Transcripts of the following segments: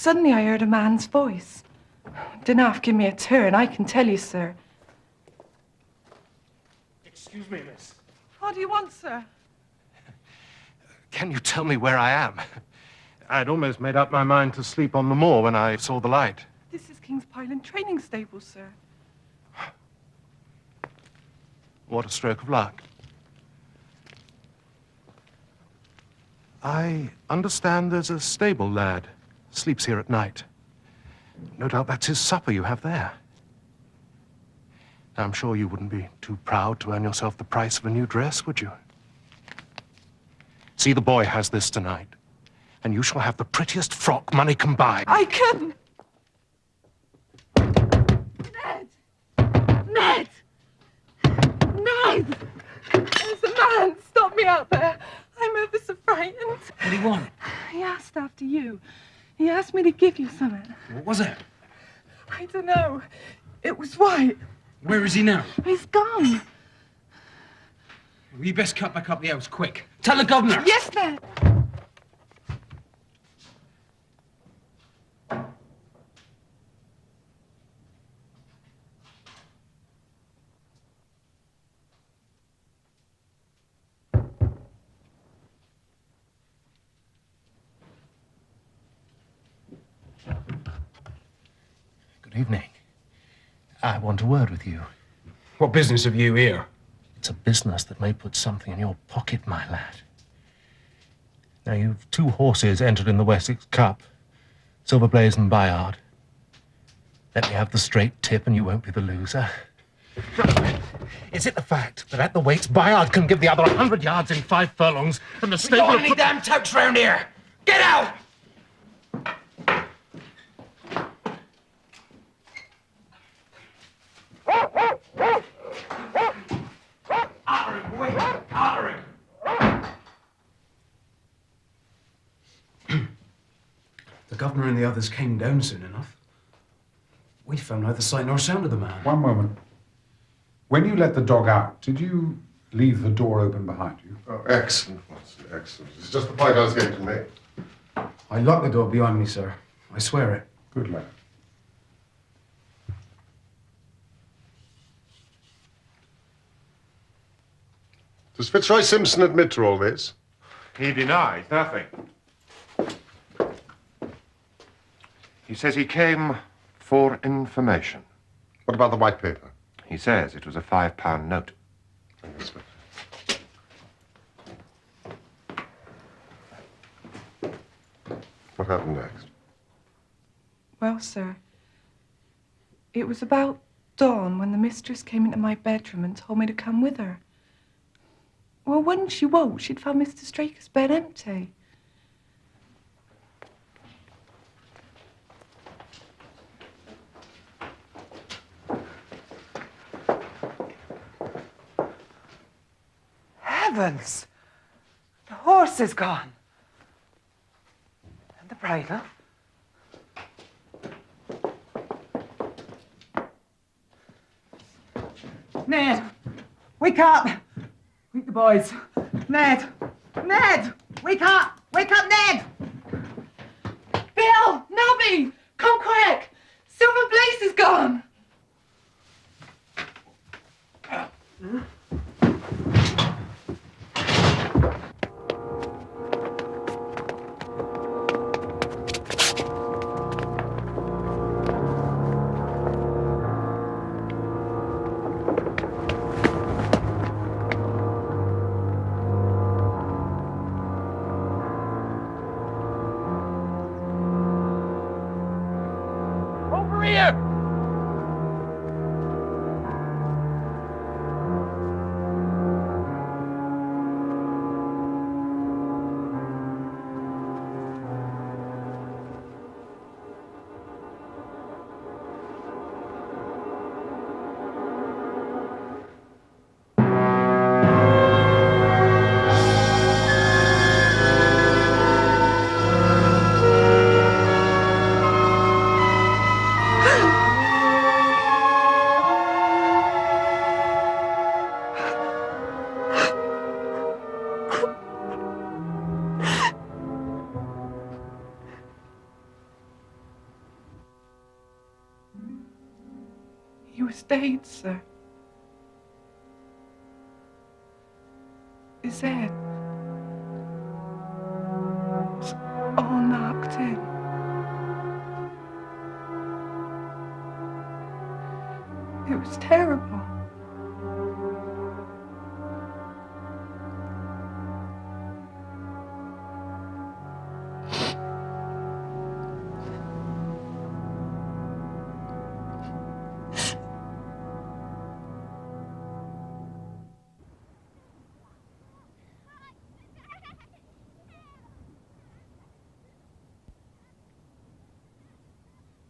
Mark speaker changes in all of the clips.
Speaker 1: Suddenly I heard a man's voice. Didn't half give me a turn, I can tell you, sir.
Speaker 2: Excuse me, miss.
Speaker 1: What do you want, sir?
Speaker 2: Can you tell me where I am? I'd almost made up my mind to sleep on the moor when I saw the light.
Speaker 1: This is King's Pyland training stable, sir.
Speaker 2: What a stroke of luck. I understand there's a stable lad. Sleeps here at night. No doubt that's his supper you have there. I'm sure you wouldn't be too proud to earn yourself the price of a new dress, would you? See, the boy has this tonight, and you shall have the prettiest frock money can buy.
Speaker 1: I couldn't! Ned! Ned! Ned! There's a man! Stop me out there! I'm ever so frightened.
Speaker 3: What do you want?
Speaker 1: He asked after you. He asked me to give you something.
Speaker 3: What was it?
Speaker 1: I don't know. It was white.
Speaker 3: Where is he now?
Speaker 1: He's gone.
Speaker 3: Well, you best cut back up the house, quick. Tell the governor.
Speaker 1: Yes, Ned.
Speaker 2: Good evening. I want a word with you.
Speaker 3: What business have you here?
Speaker 2: It's a business that may put something in your pocket, my lad. Now, you've 2 horses entered in the Wessex Cup, Silver Blaze and Bayard. Let me have the straight tip and you won't be the loser. Is it the fact that at the weights, Bayard can give the other 100 yards in 5 furlongs and the stable...
Speaker 3: We don't want any damn touts round here! Get out! The governor and the others came down soon enough. We found neither sight nor sound of the man.
Speaker 4: One moment. When you let the dog out, did you leave the door open behind you?
Speaker 5: Oh, excellent, Watson, excellent. It's just the point I was going to make.
Speaker 3: I locked the door behind me, sir. I swear it.
Speaker 4: Good lad.
Speaker 5: Does Fitzroy Simpson admit to all this?
Speaker 6: He denies nothing. He says he came for information.
Speaker 5: What about the white paper?
Speaker 6: He says it was a £5 note.
Speaker 5: Inspector. What happened next?
Speaker 1: Well, sir, it was about dawn when the mistress came into my bedroom and told me to come with her. Well, when she woke, she'd found Mr. Straker's bed empty.
Speaker 7: Heavens! The horse is gone. And the bridle. Ned! Wake up! Wake the boys. Ned! Ned! Wake up! Wake up, Ned!
Speaker 1: Bill! Nobby! Come quick! Silver Blaze is gone!
Speaker 3: Over here!
Speaker 1: He was dead, sir. His head was all knocked in. It was terrible.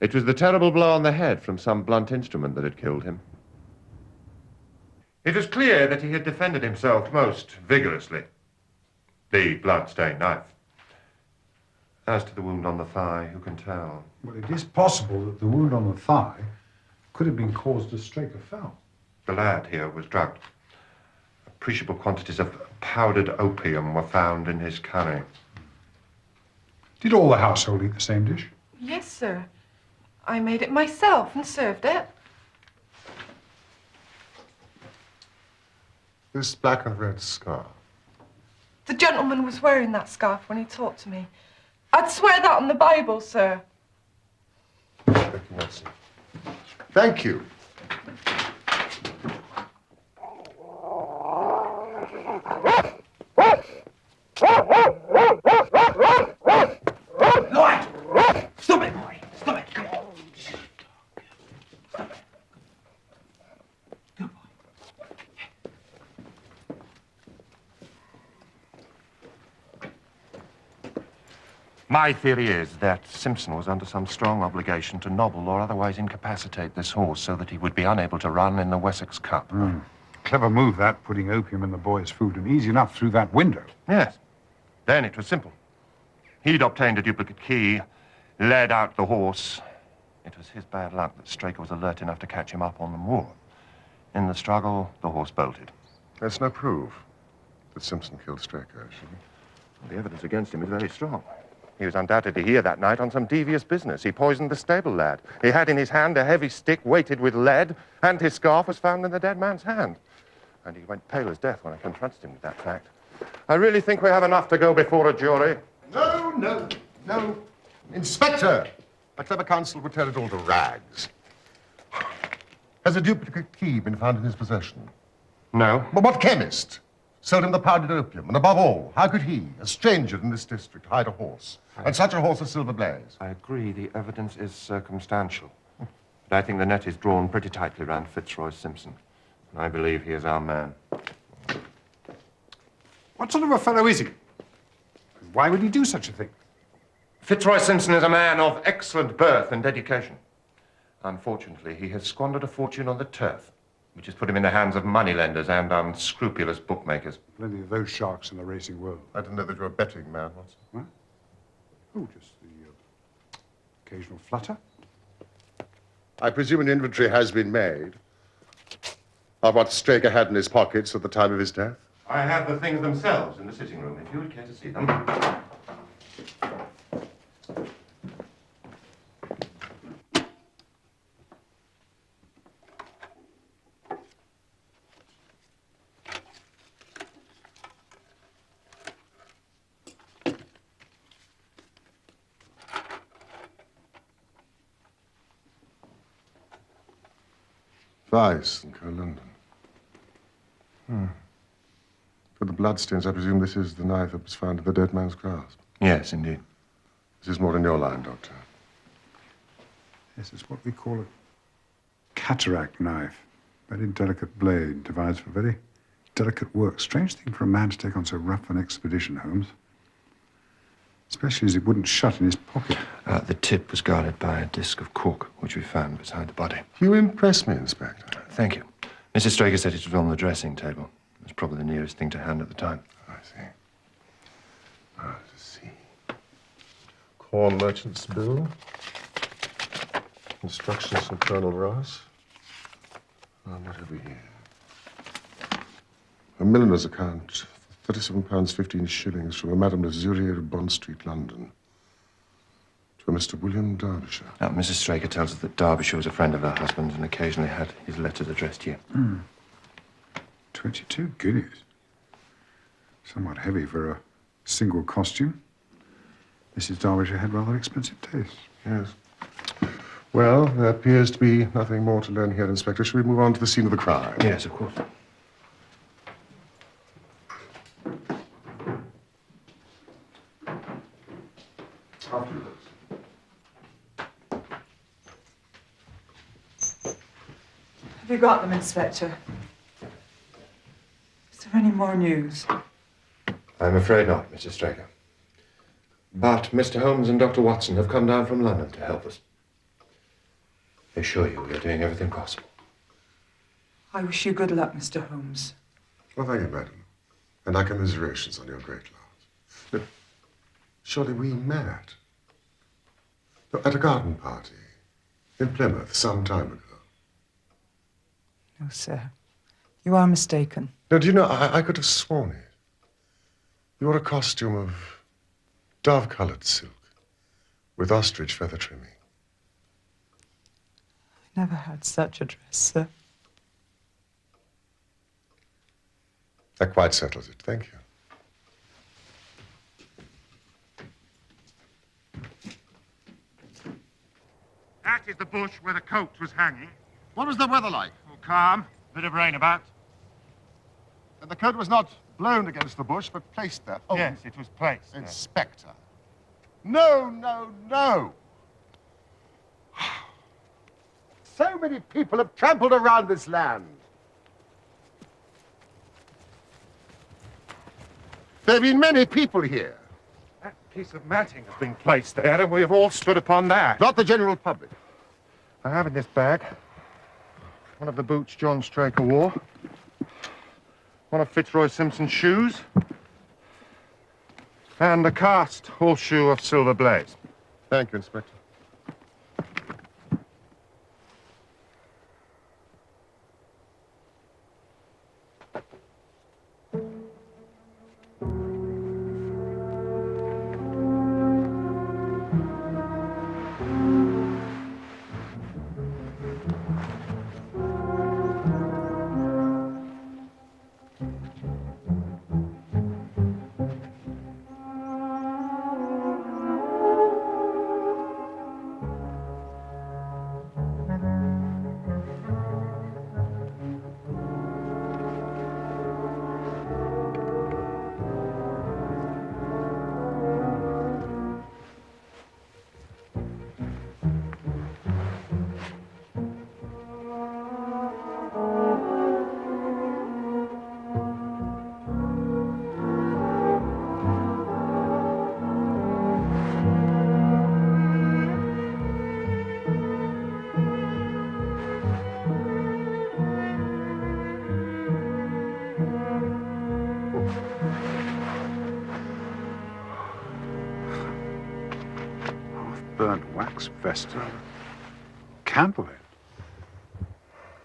Speaker 6: It was the terrible blow on the head from some blunt instrument that had killed him. It was clear that he had defended himself most vigorously. The blood-stained knife. As to the wound on the thigh, who can tell?
Speaker 4: Well, it is possible that the wound on the thigh could have been caused as Straker fell.
Speaker 6: The lad here was drugged. Appreciable quantities of powdered opium were found in his curry.
Speaker 4: Did all the household eat the same dish?
Speaker 1: Yes, sir. I made it myself and served it.
Speaker 5: This black and red scarf.
Speaker 1: The gentleman was wearing that scarf when he talked to me. I'd swear that on the Bible, sir.
Speaker 5: Thank you, Watson. Thank you.
Speaker 3: Lloyd! Stop it, boy! Stop it! Come on! Stop it. Good boy.
Speaker 6: My theory is that Simpson was under some strong obligation to nobble or otherwise incapacitate this horse so that he would be unable to run in the Wessex Cup.
Speaker 4: Clever move, that, putting opium in the boy's food, and easy enough through that window.
Speaker 6: Yes. Then it was simple. He'd obtained a duplicate key, led out the horse. It was his bad luck that Straker was alert enough to catch him up on the moor. In the struggle, the horse bolted.
Speaker 5: That's no proof that Simpson killed Straker, actually.
Speaker 6: The evidence against him is very strong. He was undoubtedly here that night on some devious business. He poisoned the stable lad. He had in his hand a heavy stick weighted with lead, and his scarf was found in the dead man's hand. And he went pale as death when I confronted him with that fact. I really think we have enough to go before a jury.
Speaker 5: No, no, no. Inspector! A clever counsel would tear it all to rags. Has a duplicate key been found in his possession?
Speaker 6: No.
Speaker 5: But what chemist sold him the powdered opium? And above all, how could he, a stranger in this district, hide a horse? And such a horse as Silver Blaze?
Speaker 6: I agree the evidence is circumstantial. But I think the net is drawn pretty tightly round Fitzroy Simpson. And I believe he is our man.
Speaker 4: What sort of a fellow is he? Why would he do such a thing?
Speaker 6: Fitzroy Simpson is a man of excellent birth and education. Unfortunately, he has squandered a fortune on the turf, which has put him in the hands of moneylenders and unscrupulous bookmakers.
Speaker 4: Plenty of those sharks in the racing world.
Speaker 5: I didn't know that you were a betting man, Watson.
Speaker 4: What? Oh, just the occasional flutter.
Speaker 5: I presume an inventory has been made of what Straker had in his pockets at the time of his death?
Speaker 6: I have the things themselves in the sitting room, if you would care to see them.
Speaker 5: Vice and London. For the bloodstains, I presume this is the knife that was found in the dead man's grasp.
Speaker 6: Yes, indeed.
Speaker 5: This is more in your line, Doctor.
Speaker 4: This is what we call a cataract knife. Very delicate blade, divides for very delicate work. Strange thing for a man to take on so rough an expedition, Holmes. Especially as it wouldn't shut in his pocket.
Speaker 6: The tip was guarded by a disc of cork, which we found beside the body.
Speaker 5: You impress me, Inspector.
Speaker 6: Thank you. Mrs. Straker said it was on the dressing table. It was probably the nearest thing to hand at the time.
Speaker 5: I see. Let's see. Corn merchant's bill. Instructions from Colonel Ross. And what have we here? A milliner's account. £37.15 from a Madame Lazurier of Bond Street, London. To a Mr. William Derbyshire.
Speaker 8: Now, Mrs. Straker tells us that Derbyshire was a friend of her husband's and occasionally had his letters addressed here.
Speaker 4: 22 guineas. Somewhat heavy for a single costume. Mrs. Derbyshire had rather expensive tastes.
Speaker 5: Yes. Well, there appears to be nothing more to learn here, Inspector. Shall we move on to the scene of the crime?
Speaker 8: Yes, of course.
Speaker 7: Have you got them, Inspector? Is there any more news?
Speaker 8: I'm afraid not, Mrs. Straker. But Mr. Holmes and Dr. Watson have come down from London to help us. I assure you we are doing everything possible.
Speaker 7: I wish you good luck, Mr. Holmes.
Speaker 5: Well, thank you, madam. And our commiserations on your great loss. But surely we met at a garden party in Plymouth some time ago.
Speaker 7: No, sir. You are mistaken.
Speaker 5: Now, do you know, I could have sworn it. You wore a costume of dove-colored silk with ostrich feather trimming.
Speaker 7: I never had such a dress, sir.
Speaker 5: That quite settles it. Thank you.
Speaker 6: That is the bush where the coat was hanging.
Speaker 5: What was the weather like?
Speaker 6: Oh, calm. Bit of rain about.
Speaker 5: And the coat was not blown against the bush, but placed there. Oh,
Speaker 6: Yes, it was placed. there.
Speaker 5: Inspector. No, no, no. So many people have trampled around this land. There have been many people here.
Speaker 6: That piece of matting has been placed there, and we have all stood upon that.
Speaker 5: Not the general public.
Speaker 6: I have in this bag one of the boots John Straker wore, one of Fitzroy Simpson's shoes, and a cast horseshoe of Silver Blaze.
Speaker 5: Thank you, Inspector.
Speaker 4: Burnt wax vesta. Candle end.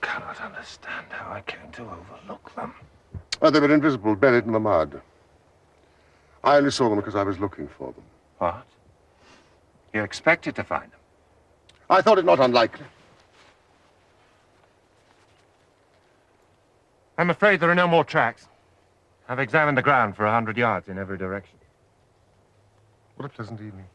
Speaker 2: Cannot understand how I came to overlook them.
Speaker 5: Oh, they were invisible, buried in the mud. I only saw them because I was looking for them.
Speaker 6: What? You expected to find them?
Speaker 5: I thought it not unlikely.
Speaker 6: I'm afraid there are no more tracks. I've examined the ground for 100 yards in every direction.
Speaker 5: What a pleasant evening.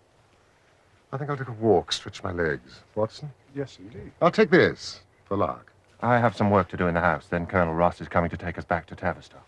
Speaker 5: I think I'll take a walk, stretch my legs. Watson?
Speaker 4: Yes, indeed.
Speaker 5: I'll take this for lark.
Speaker 6: I have some work to do in the house. Then Colonel Ross is coming to take us back to Tavistock.